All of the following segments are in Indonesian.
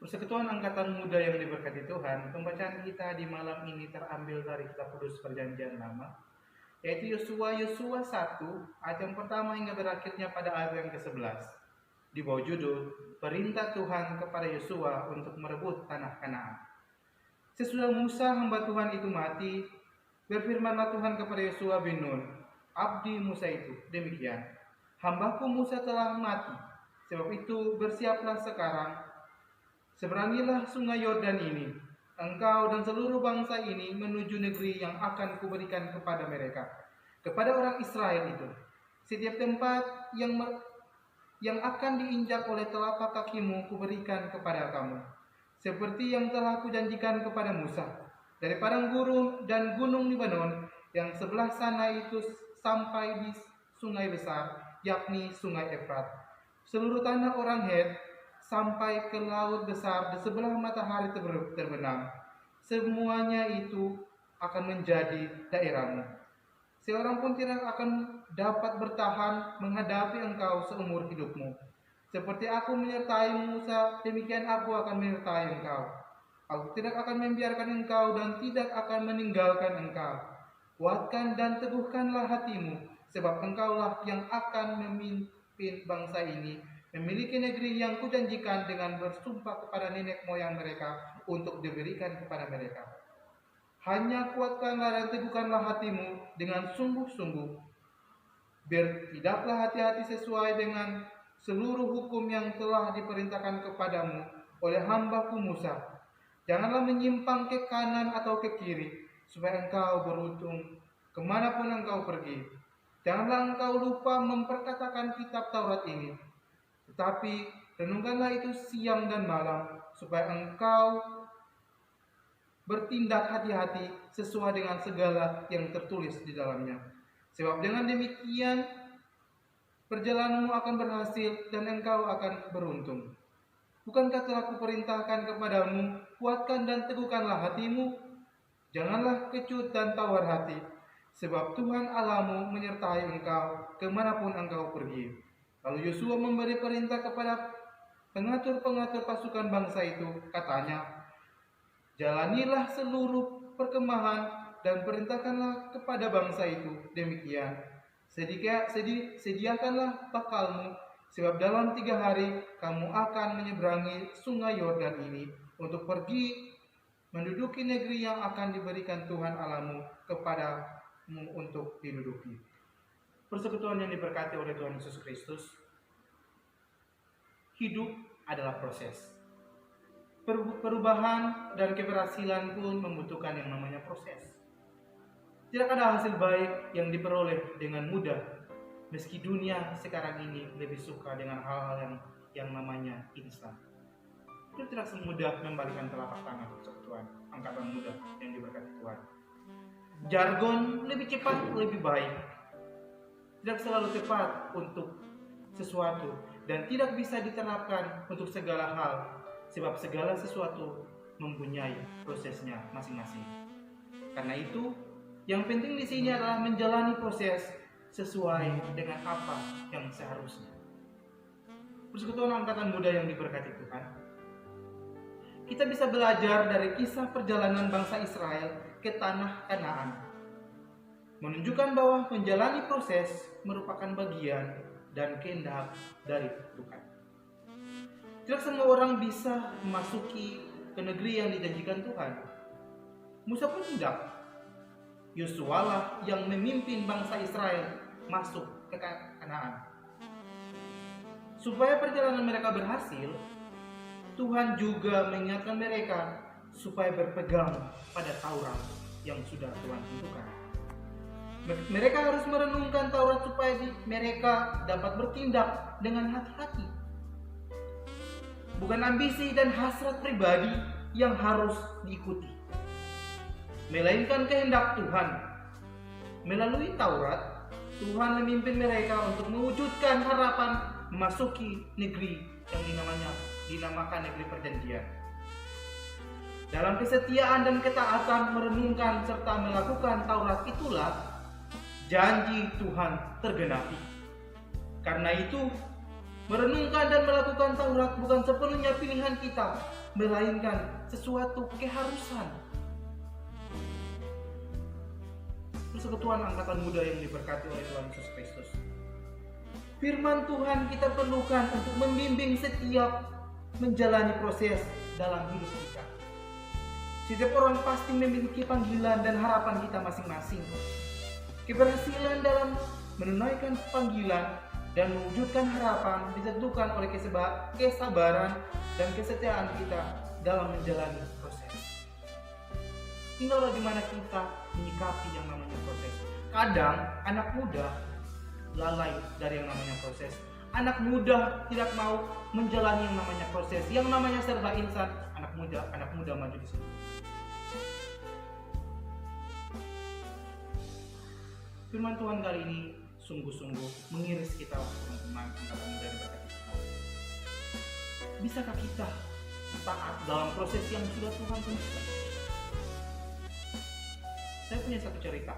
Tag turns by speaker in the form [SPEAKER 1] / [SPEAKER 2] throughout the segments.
[SPEAKER 1] Persekutuan Angkatan Muda yang diberkati Tuhan, pembacaan kita di malam ini terambil dari Kitab Kudus Perjanjian Lama, yaitu Yosua 1 ayat yang pertama hingga berakhirnya pada ayat yang ke-11. Di bawah judul Perintah Tuhan kepada Yosua untuk merebut tanah Kanaan. Sesudah Musa hamba Tuhan itu mati, berfirmanlah Tuhan kepada Yosua bin Nun, abdi Musa itu, demikian, hambaku Musa telah mati, sebab itu bersiaplah sekarang, seberangilah sungai Yordan ini, engkau dan seluruh bangsa ini menuju negeri yang akan kuberikan kepada mereka, kepada orang Israel itu. Setiap tempat yang akan diinjak oleh telapak kakimu kuberikan kepada kamu, seperti yang telah kujanjikan kepada Musa, dari padang gurun dan gunung Libanon yang sebelah sana itu sampai di sungai besar, yakni sungai Efrat, seluruh tanah orang Het, sampai ke laut besar di sebelah matahari terbenam. Semuanya itu akan menjadi daerahmu. Seorang pun tidak akan dapat bertahan menghadapi engkau seumur hidupmu. Seperti aku menyertai Musa, demikian aku akan menyertai engkau. Aku tidak akan membiarkan engkau dan tidak akan meninggalkan engkau. Kuatkan dan teguhkanlah hatimu, sebab engkaulah yang akan memimpin bangsa ini memiliki negeri yang kujanjikan dengan bersumpah kepada nenek moyang mereka untuk diberikan kepada mereka. Hanya kuatkanlah dan teguhkanlah hatimu dengan sungguh-sungguh. Biar tidaklah hati-hati sesuai dengan seluruh hukum yang telah diperintahkan kepadamu oleh hambaku Musa. Janganlah menyimpang ke kanan atau ke kiri, supaya engkau beruntung kemanapun engkau pergi. Janganlah engkau lupa memperkatakan kitab Taurat ini, tetapi renungkanlah itu siang dan malam, supaya engkau bertindak hati-hati sesuai dengan segala yang tertulis di dalamnya. Sebab dengan demikian perjalananmu akan berhasil dan engkau akan beruntung. Bukankah telah kuperintahkan kepadamu, kuatkan dan teguhkanlah hatimu? Janganlah kecut dan tawar hati, sebab Tuhan Allahmu menyertai engkau kemanapun engkau pergi. Lalu Yosua memberi perintah kepada pengatur-pengatur pasukan bangsa itu, katanya, jalanilah seluruh perkemahan dan perintahkanlah kepada bangsa itu demikian. Sediakanlah bakalmu, sebab dalam 3 hari kamu akan menyeberangi sungai Yordan ini untuk pergi menduduki negeri yang akan diberikan Tuhan Allahmu kepadamu untuk diduduki. Persekutuan yang diberkati oleh Tuhan Yesus Kristus, hidup adalah proses. Perubahan dan keberhasilan pun membutuhkan yang namanya proses. Tidak ada hasil baik yang diperoleh dengan mudah, meski dunia sekarang ini lebih suka dengan hal-hal yang namanya instan. Itu tidak semudah membalikan telapak tangan persekutuan angkatan muda yang diberkati Tuhan. Jargon lebih cepat lebih baik tidak selalu tepat untuk sesuatu dan tidak bisa diterapkan untuk segala hal, sebab segala sesuatu mempunyai prosesnya masing-masing. Karena itu, yang penting di sini adalah menjalani proses sesuai dengan apa yang seharusnya. Persekutuan angkatan muda yang diberkati Tuhan, kita bisa belajar dari kisah perjalanan bangsa Israel ke tanah Kanaan, menunjukkan bahwa menjalani proses merupakan bagian dan kehendak dari Tuhan. Tidak semua orang bisa memasuki ke negeri yang dijanjikan Tuhan. Musa pun tidak. Yosua lah yang memimpin bangsa Israel masuk ke Kanaan. Supaya perjalanan mereka berhasil, Tuhan juga mengingatkan mereka supaya berpegang pada Taurat yang sudah Tuhan tentukan. Mereka harus merenungkan Taurat supaya mereka dapat bertindak dengan hati-hati. Bukan ambisi dan hasrat pribadi yang harus diikuti, melainkan kehendak Tuhan. Melalui Taurat, Tuhan memimpin mereka untuk mewujudkan harapan memasuki negeri yang dinamakan negeri perjanjian. Dalam kesetiaan dan ketaatan merenungkan serta melakukan Taurat itulah janji Tuhan tergenapi. Karena itu, Merenungkan dan melakukan Taurat bukan sepenuhnya pilihan kita, melainkan sesuatu keharusan. Persekutuan angkatan muda yang diberkati oleh Tuhan Yesus Kristus. Firman Tuhan kita perlukan untuk membimbing setiap menjalani proses dalam hidup kita. Setiap orang pasti memiliki panggilan dan harapan kita masing-masing. Keberhasilan dalam menunaikan panggilan dan mewujudkan harapan ditentukan oleh kesabaran dan kesetiaan kita dalam menjalani proses. Tinggal di mana kita menyikapi yang namanya proses. Kadang anak muda lalai dari yang namanya proses. Anak muda tidak mau menjalani yang namanya proses. Yang namanya serba insan, anak muda maju di sini. Firman Tuhan kali ini sungguh-sungguh mengiris kita, teman-teman angkatan muda diberkati Tuhan. Bisakah kita taat dalam proses yang sudah Tuhan tentukan? Saya punya satu cerita.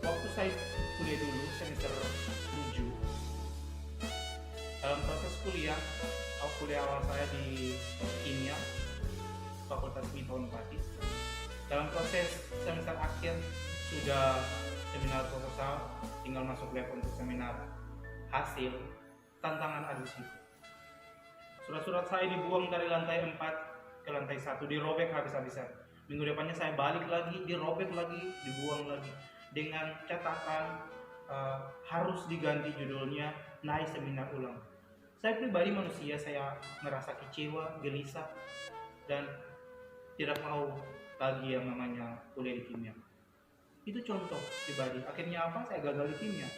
[SPEAKER 1] Waktu saya kuliah dulu, semester 7, dalam proses kuliah awal saya di kimia, Fakultas Kimia Unpad. Dalam proses semester akhir sudah seminar proposal, tinggal masuk lab untuk seminar hasil, tantangan ada di situ. Surat-surat saya dibuang dari lantai 4 ke lantai 1, dirobek habis-habisan. Minggu depannya saya balik lagi, dirobek lagi, dibuang lagi. Dengan catatan harus diganti judulnya, naik seminar ulang. Saya pribadi manusia, saya merasa kecewa, gelisah, dan tidak mau lagi yang namanya kuliah di kimia. Itu contoh pribadi. Akhirnya apa? Saya gagal di kimia.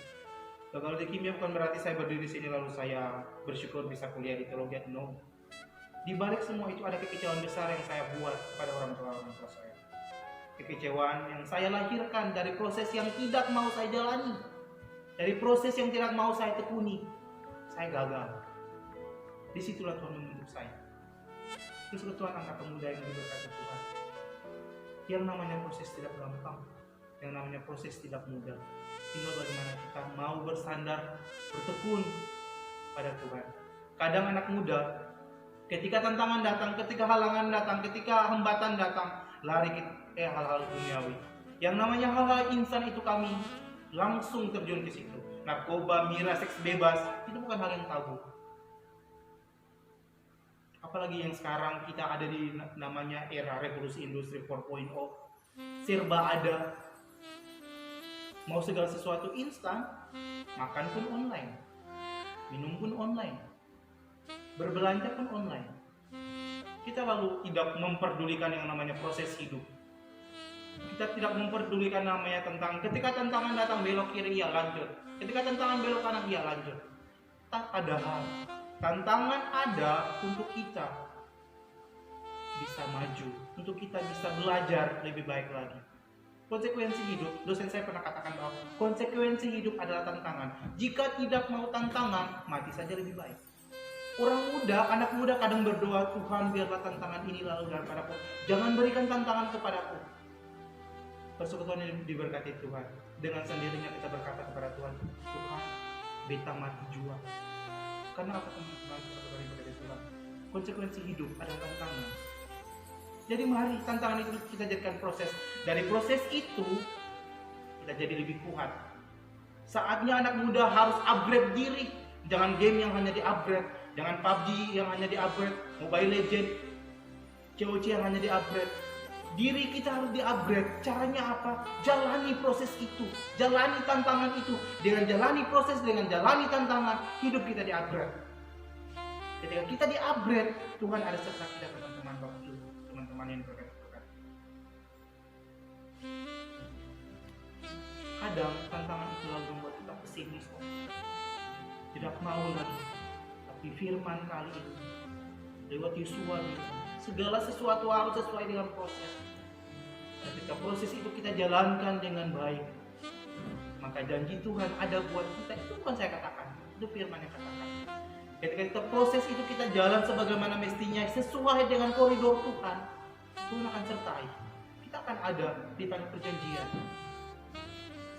[SPEAKER 1] Gagal di kimia bukan berarti saya berdiri di sini lalu saya bersyukur bisa kuliah di teologi. No. Di balik semua itu ada kekecewaan besar yang saya buat pada orang tua saya. Kekecewaan yang saya lahirkan dari proses yang tidak mau saya jalani, dari proses yang tidak mau saya tekuni. Saya gagal. Disitulah Tuhan membentuk saya. Persekutuan angkatan muda yang diberkati Tuhan. Yang namanya proses tidak gampang, yang namanya proses tidak mudah. Tinggal bagaimana kita mau bersandar, bertekun pada Tuhan. Kadang anak muda, ketika tantangan datang, ketika halangan datang, ketika hambatan datang, lari ke hal-hal duniawi. Yang namanya hal-hal insan itu kami langsung terjun ke situ. Narkoba, miras, seks bebas, itu bukan hal yang tabu. Apalagi yang sekarang kita ada di namanya era revolusi industri 4.0, serba ada. Mau segala sesuatu instan, makan pun online, minum pun online, berbelanja pun online. Kita lalu tidak memperdulikan yang namanya proses hidup. Kita tidak memperdulikan namanya tentang ketika tantangan datang belok kiri, ya lanjut. Ketika tantangan belok kanan, ya lanjut. Padahal tantangan ada untuk kita bisa maju, untuk kita bisa belajar lebih baik lagi. Konsekuensi hidup, dosen saya pernah katakan bahwa konsekuensi hidup adalah tantangan. Jika tidak mau tantangan, mati saja lebih baik. Orang muda, anak muda kadang berdoa, Tuhan biarlah tantangan ini lalu daripada aku. Jangan berikan tantangan kepadaku. Persekutuan yang diberkati Tuhan. Dengan sendirinya kita berkata kepada Tuhan, Tuhan, beta mati jua. Karena apa teman-teman? Tuhan, konsekuensi hidup adalah tantangan. Jadi mari tantangan itu kita jadikan proses. Dari proses itu kita jadi lebih kuat. Saatnya anak muda harus upgrade diri. Jangan game yang hanya di-upgrade. Jangan PUBG yang hanya di-upgrade. Mobile Legends, COC yang hanya di-upgrade. Diri kita harus di-upgrade. Caranya apa? Jalani proses itu. Jalani tantangan itu. Dengan jalani proses, dengan jalani tantangan, hidup kita di-upgrade. Ketika kita di-upgrade, Tuhan ada serta kita, teman-teman, Bapak Ibu, teman-teman yang berkata-kata. Kadang tantangan itu lalu membuat kita pesimis, tidak mau lagi. Tapi firman kali ini lewat Yosua, segala sesuatu harus sesuai dengan proses. Ketika proses itu kita jalankan dengan baik, maka janji Tuhan ada buat kita. Itu bukan saya katakan, itu firman yang katakan. Ketika kita proses itu kita jalan sebagaimana mestinya, sesuai dengan koridor Tuhan, Tuhan akan sertai. Kita akan ada di tanah perjanjian.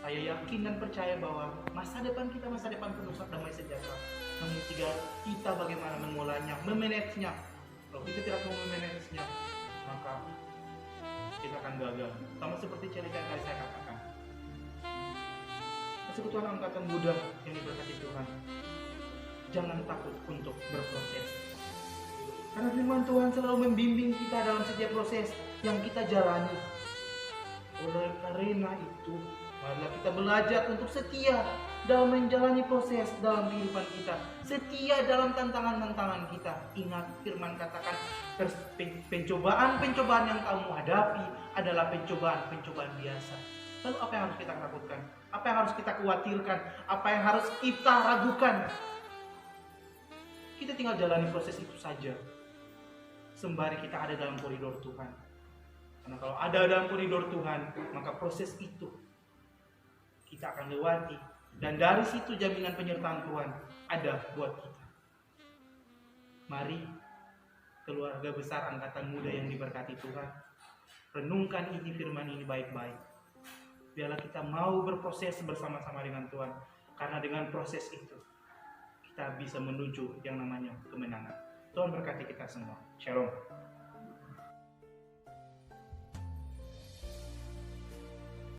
[SPEAKER 1] Saya yakin dan percaya bahwa masa depan kita masa depan penuh damai sejahtera. Namun kita bagaimana mengolahnya, memanagenya. Kalau kita tidak mau memanagenya, maka kita akan gagal. Sama seperti cerita yang tadi saya katakan. Persekutuan Angkatan Muda yang diberkati Tuhan, jangan takut untuk berproses. Karena firman Tuhan selalu membimbing kita dalam setiap proses yang kita jalani. Oleh karena itu, marilah kita belajar untuk setia dalam menjalani proses dalam kehidupan kita. Setia dalam tantangan-tantangan kita. Ingat firman katakan, pencobaan-pencobaan yang kamu hadapi adalah pencobaan-pencobaan biasa. Lalu apa yang harus kita takutkan? Apa yang harus kita khawatirkan? Apa yang harus kita ragukan? Kita tinggal jalani proses itu saja. Sembari kita ada dalam koridor Tuhan. Karena kalau ada dalam koridor Tuhan, maka proses itu kita akan lewati. Dan dari situ jaminan penyertaan Tuhan ada buat kita. Mari keluarga besar Angkatan Muda yang diberkati Tuhan, renungkan ini firman ini baik-baik. Biarlah kita mau berproses bersama-sama dengan Tuhan. Karena dengan proses itu, kita bisa menuju yang namanya kemenangan. Tuhan berkati kita semua. Shalom.